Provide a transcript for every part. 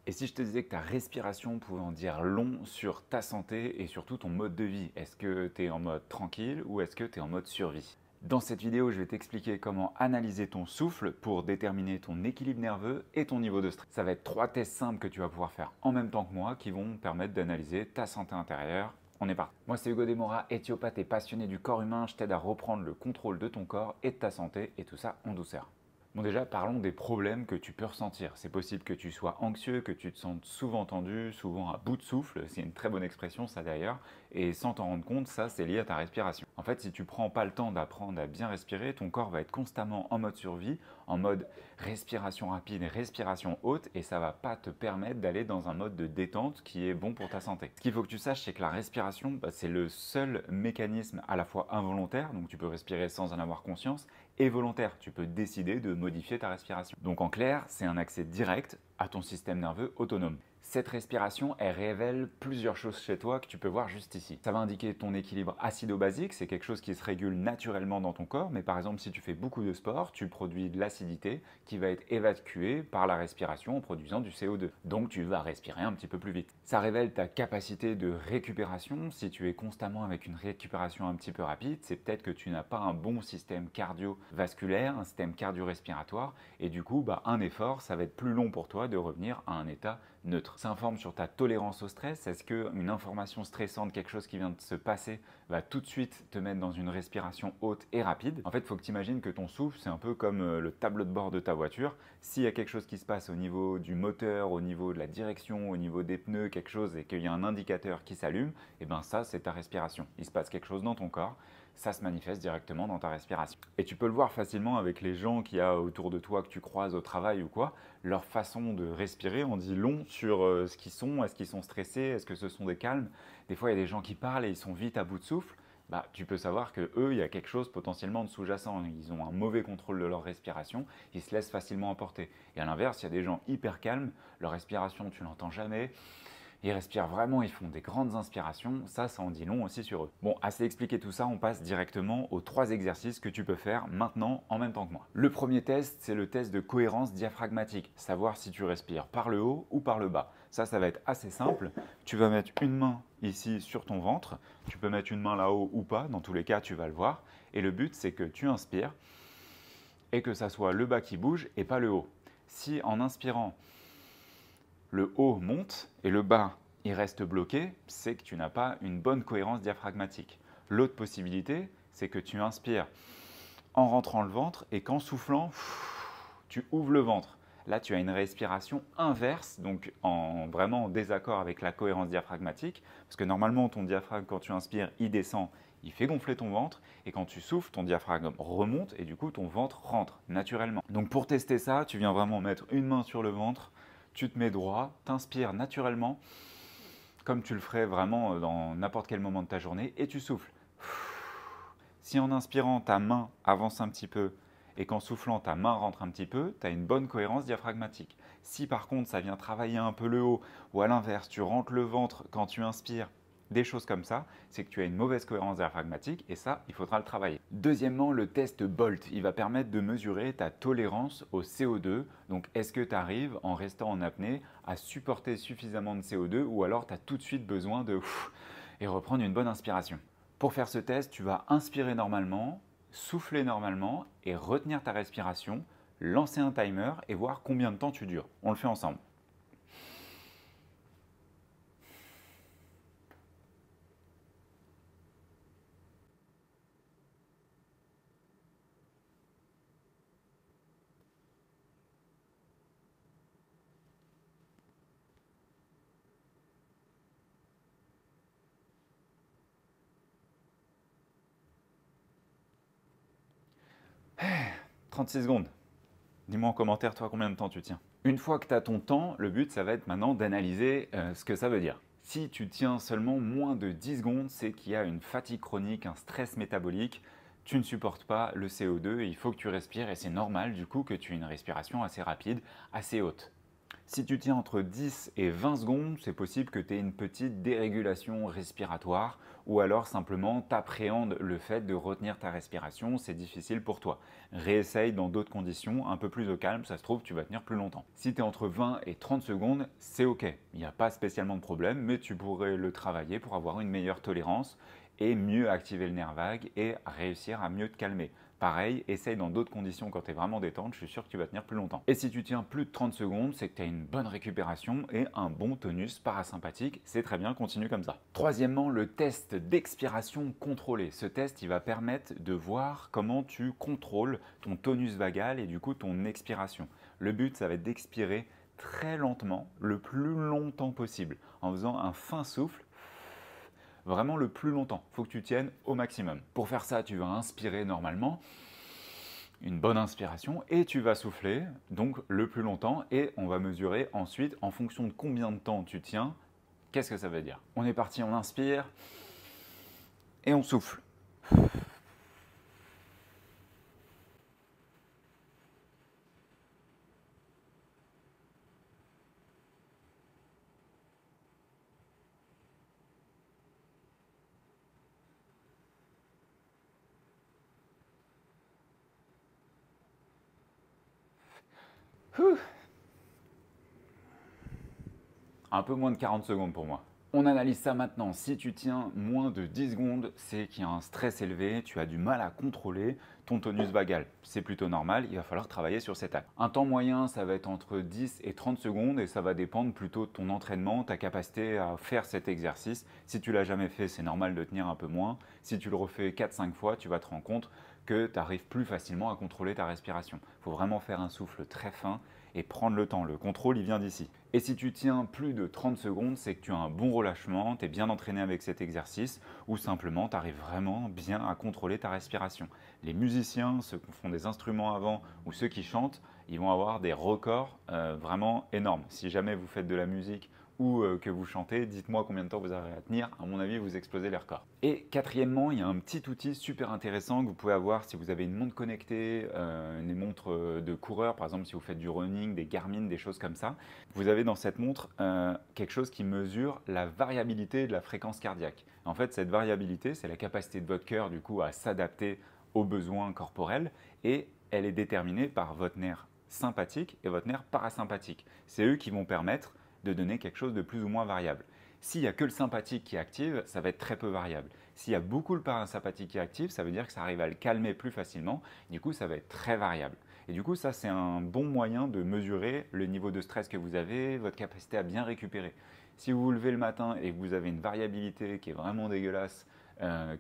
Et si je te disais que ta respiration pouvait en dire long sur ta santé et surtout ton mode de vie? Est-ce que tu es en mode tranquille ou est-ce que tu es en mode survie? Dans cette vidéo, je vais t'expliquer comment analyser ton souffle pour déterminer ton équilibre nerveux et ton niveau de stress. Ça va être 3 tests simples que tu vas pouvoir faire en même temps que moi qui vont permettre d'analyser ta santé intérieure. On est parti. Moi, c'est Hugo Demora, éthiopathe et passionné du corps humain. Je t'aide à reprendre le contrôle de ton corps et de ta santé et tout ça en douceur. Bon, déjà, parlons des problèmes que tu peux ressentir. C'est possible que tu sois anxieux, que tu te sentes souvent tendu, souvent à bout de souffle. C'est une très bonne expression, ça d'ailleurs. Et sans t'en rendre compte, ça, c'est lié à ta respiration. En fait, si tu prends pas le temps d'apprendre à bien respirer, ton corps va être constamment en mode survie, en mode respiration rapide et respiration haute, et ça va pas te permettre d'aller dans un mode de détente qui est bon pour ta santé. Ce qu'il faut que tu saches, c'est que la respiration, c'est le seul mécanisme à la fois involontaire, donc tu peux respirer sans en avoir conscience, et volontaire. Tu peux décider de modifier ta respiration. Donc en clair, c'est un accès direct à ton système nerveux autonome. Cette respiration, elle révèle plusieurs choses chez toi que tu peux voir juste ici. Ça va indiquer ton équilibre acido-basique, c'est quelque chose qui se régule naturellement dans ton corps, mais par exemple si tu fais beaucoup de sport, tu produis de l'acidité qui va être évacuée par la respiration en produisant du CO2. Donc tu vas respirer un petit peu plus vite. Ça révèle ta capacité de récupération. Si tu es constamment avec une récupération un petit peu rapide, c'est peut-être que tu n'as pas un bon système cardiovasculaire, un système cardio-respiratoire, et du coup, un effort, ça va être plus long pour toi de revenir à un état neutre. Ça informe sur ta tolérance au stress. Est-ce qu'une information stressante, quelque chose qui vient de se passer, va tout de suite te mettre dans une respiration haute et rapide? En fait, il faut que tu imagines que ton souffle, c'est un peu comme le tableau de bord de ta voiture. S'il y a quelque chose qui se passe au niveau du moteur, au niveau de la direction, au niveau des pneus, quelque chose, et qu'il y a un indicateur qui s'allume, et bien ça, c'est ta respiration. Il se passe quelque chose dans ton corps, ça se manifeste directement dans ta respiration. Et tu peux le voir facilement avec les gens qu'il y a autour de toi que tu croises au travail ou quoi. Leur façon de respirer en dit long sur ce qu'ils sont. Est-ce qu'ils sont stressés? Est-ce que ce sont des calmes? Des fois, il y a des gens qui parlent et ils sont vite à bout de souffle. Tu peux savoir que eux, il y a quelque chose potentiellement de sous-jacent. Ils ont un mauvais contrôle de leur respiration, ils se laissent facilement emporter. Et à l'inverse, il y a des gens hyper calmes, leur respiration, tu l'entends jamais. Ils respirent vraiment, ils font des grandes inspirations, ça en dit long aussi sur eux. Bon, assez expliqué tout ça, on passe directement aux 3 exercices que tu peux faire maintenant en même temps que moi. Le premier test, c'est le test de cohérence diaphragmatique, savoir si tu respires par le haut ou par le bas. Ça va être assez simple. Tu vas mettre une main ici sur ton ventre, tu peux mettre une main là-haut ou pas, dans tous les cas tu vas le voir. Et le but, c'est que tu inspires et que ça soit le bas qui bouge et pas le haut. Si en inspirant, le haut monte et le bas il reste bloqué, c'est que tu n'as pas une bonne cohérence diaphragmatique. L'autre possibilité, c'est que tu inspires en rentrant le ventre et qu'en soufflant, tu ouvres le ventre. Là, tu as une respiration inverse, donc vraiment en désaccord avec la cohérence diaphragmatique, parce que normalement, ton diaphragme, quand tu inspires, il descend, il fait gonfler ton ventre, et quand tu souffles, ton diaphragme remonte, et du coup, ton ventre rentre naturellement. Donc pour tester ça, tu viens vraiment mettre une main sur le ventre, tu te mets droit, t'inspires naturellement, comme tu le ferais vraiment dans n'importe quel moment de ta journée, et tu souffles. Si en inspirant, ta main avance un petit peu, et qu'en soufflant, ta main rentre un petit peu, tu as une bonne cohérence diaphragmatique. Si par contre, ça vient travailler un peu le haut, ou à l'inverse, tu rentres le ventre quand tu inspires, des choses comme ça, c'est que tu as une mauvaise cohérence diaphragmatique et ça, il faudra le travailler. Deuxièmement, le test BOLT, il va permettre de mesurer ta tolérance au CO2. Donc, est-ce que tu arrives, en restant en apnée, à supporter suffisamment de CO2 ou alors tu as tout de suite besoin de et reprendre une bonne inspiration. Pour faire ce test, tu vas inspirer normalement, souffler normalement et retenir ta respiration, lancer un timer et voir combien de temps tu dures. On le fait ensemble. « 36 secondes. Dis-moi en commentaire, toi, combien de temps tu tiens. Une fois que tu as ton temps, le but, ça va être maintenant d'analyser ce que ça veut dire. Si tu tiens seulement moins de 10 secondes, c'est qu'il y a une fatigue chronique, un stress métabolique. Tu ne supportes pas le CO2 et il faut que tu respires et c'est normal du coup que tu aies une respiration assez rapide, assez haute. Si tu tiens entre 10 et 20 secondes, c'est possible que tu aies une petite dérégulation respiratoire ou alors simplement t'appréhendes le fait de retenir ta respiration, c'est difficile pour toi. Réessaye dans d'autres conditions, un peu plus au calme, ça se trouve tu vas tenir plus longtemps. Si tu es entre 20 et 30 secondes, c'est ok, il n'y a pas spécialement de problème, mais tu pourrais le travailler pour avoir une meilleure tolérance et mieux activer le nerf vague et réussir à mieux te calmer. Pareil, essaye dans d'autres conditions quand tu es vraiment détente, je suis sûr que tu vas tenir plus longtemps. Et si tu tiens plus de 30 secondes, c'est que tu as une bonne récupération et un bon tonus parasympathique, c'est très bien, continue comme ça. Troisièmement, le test d'expiration contrôlée. Ce test, il va permettre de voir comment tu contrôles ton tonus vagal et du coup ton expiration. Le but, ça va être d'expirer très lentement, le plus longtemps possible, en faisant un fin souffle, vraiment le plus longtemps. Il faut que tu tiennes au maximum. Pour faire ça, tu vas inspirer normalement, une bonne inspiration, et tu vas souffler, donc le plus longtemps, et on va mesurer ensuite, en fonction de combien de temps tu tiens, qu'est-ce que ça veut dire. On est parti, on inspire, et on souffle. Un peu moins de 40 secondes pour moi. On analyse ça maintenant. Si tu tiens moins de 10 secondes, c'est qu'il y a un stress élevé, tu as du mal à contrôler ton tonus vagal. C'est plutôt normal, il va falloir travailler sur cet axe. Un temps moyen, ça va être entre 10 et 30 secondes et ça va dépendre plutôt de ton entraînement, ta capacité à faire cet exercice. Si tu l'as jamais fait, c'est normal de tenir un peu moins. Si tu le refais 4-5 fois, tu vas te rendre compte que tu arrives plus facilement à contrôler ta respiration. Il faut vraiment faire un souffle très fin et prendre le temps. Le contrôle, il vient d'ici. Et si tu tiens plus de 30 secondes, c'est que tu as un bon relâchement, tu es bien entraîné avec cet exercice ou simplement tu arrives vraiment bien à contrôler ta respiration. Les musiciens, ceux qui font des instruments avant ou ceux qui chantent, ils vont avoir des records vraiment énormes. Si jamais vous faites de la musique ou que vous chantez, dites-moi combien de temps vous avez à tenir. À mon avis, vous explosez les records. Et quatrièmement, il y a un petit outil super intéressant que vous pouvez avoir si vous avez une montre connectée, une montre de coureur, par exemple si vous faites du running, des Garmin, des choses comme ça. Vous avez dans cette montre quelque chose qui mesure la variabilité de la fréquence cardiaque. En fait, cette variabilité, c'est la capacité de votre cœur du coup à s'adapter aux besoins corporels et elle est déterminée par votre nerf sympathique et votre nerf parasympathique. C'est eux qui vont permettre de donner quelque chose de plus ou moins variable. S'il n'y a que le sympathique qui est active, ça va être très peu variable. S'il y a beaucoup le parasympathique qui est actif, ça veut dire que ça arrive à le calmer plus facilement. Du coup, ça va être très variable. Et du coup, ça, c'est un bon moyen de mesurer le niveau de stress que vous avez, votre capacité à bien récupérer. Si vous vous levez le matin et que vous avez une variabilité qui est vraiment dégueulasse,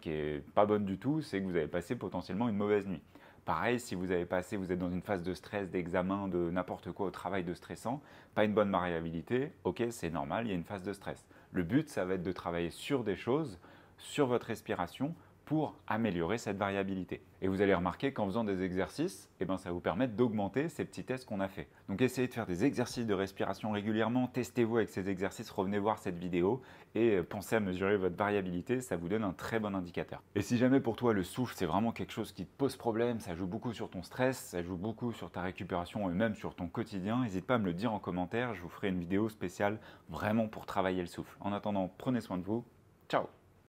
qui n'est pas bonne du tout, c'est que vous avez passé potentiellement une mauvaise nuit. Pareil, si vous avez passé, vous êtes dans une phase de stress, d'examen, de n'importe quoi au travail de stressant, pas une bonne variabilité, ok, c'est normal, il y a une phase de stress. Le but, ça va être de travailler sur des choses, sur votre respiration, pour améliorer cette variabilité. Et vous allez remarquer qu'en faisant des exercices, ça va vous permettre d'augmenter ces petits tests qu'on a fait. Donc essayez de faire des exercices de respiration régulièrement, testez-vous avec ces exercices, revenez voir cette vidéo et pensez à mesurer votre variabilité, ça vous donne un très bon indicateur. Et si jamais pour toi le souffle c'est vraiment quelque chose qui te pose problème, ça joue beaucoup sur ton stress, ça joue beaucoup sur ta récupération et même sur ton quotidien, n'hésite pas à me le dire en commentaire, je vous ferai une vidéo spéciale vraiment pour travailler le souffle. En attendant, prenez soin de vous, ciao!